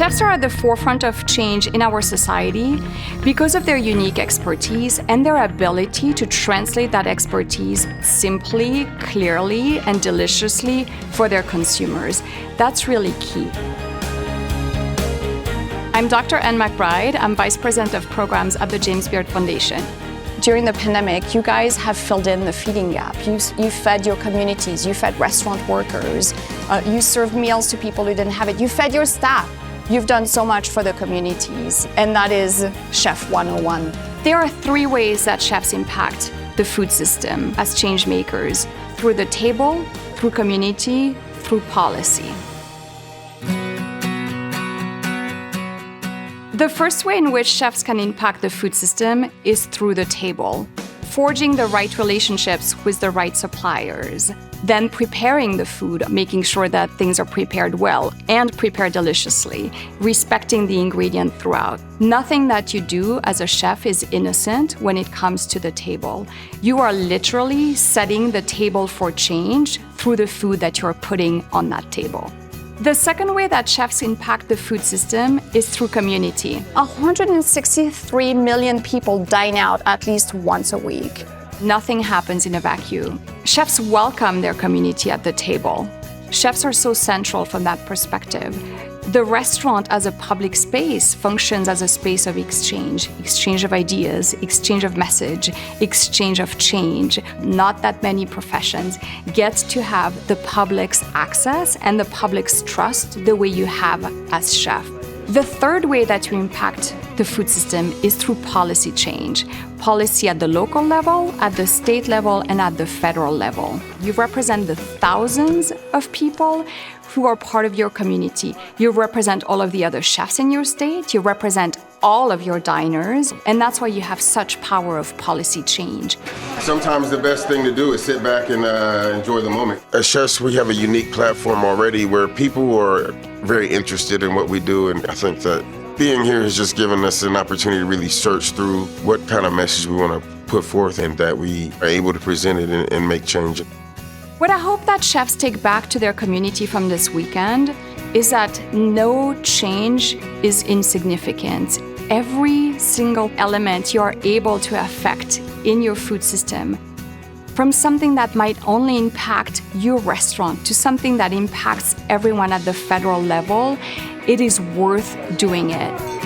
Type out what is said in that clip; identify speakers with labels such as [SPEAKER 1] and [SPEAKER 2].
[SPEAKER 1] Chefs are at the forefront of change in our society because of their unique expertise and their ability to translate that expertise simply, clearly, and deliciously for their consumers. That's really key. I'm Dr. Ann McBride. I'm Vice President of Programs at the James Beard Foundation. During the pandemic, you guys have filled in the feeding gap. You fed your communities, you fed restaurant workers, you served meals to people who didn't have it, you fed your staff. You've done so much for the communities, and that is Chef 101. There are three ways that chefs impact the food system as change makers: through the table, through community, through policy. The first way in which chefs can impact the food system is through the table, forging the right relationships with the right suppliers, then preparing the food, making sure that things are prepared well and prepared deliciously, respecting the ingredient throughout. Nothing that you do as a chef is innocent when it comes to the table. You are literally setting the table for change through the food that you're putting on that table. The second way that chefs impact the food system is through community. 163 million people dine out at least once a week. Nothing happens in a vacuum. Chefs welcome their community at the table. Chefs are so central from that perspective. The restaurant as a public space functions as a space of exchange of ideas, exchange of message, exchange of change. Not that many professions get to have the public's access and the public's trust the way you have as chef. The third way that you impact the food system is through policy change. Policy at the local level, at the state level, and at the federal level. You represent the thousands of people who are part of your community. You represent all of the other chefs in your state. You represent all of your diners, and that's why you have such power of policy change.
[SPEAKER 2] Sometimes the best thing to do is sit back and enjoy the moment. As chefs, we have a unique platform already where people are very interested in what we do, and I think that being here has just given us an opportunity to really search through what kind of message we want to put forth and that we are able to present it and make change.
[SPEAKER 1] What I hope that chefs take back to their community from this weekend is that no change is insignificant. Every single element you are able to affect in your food system, from something that might only impact your restaurant to something that impacts everyone at the federal level, it is worth doing it.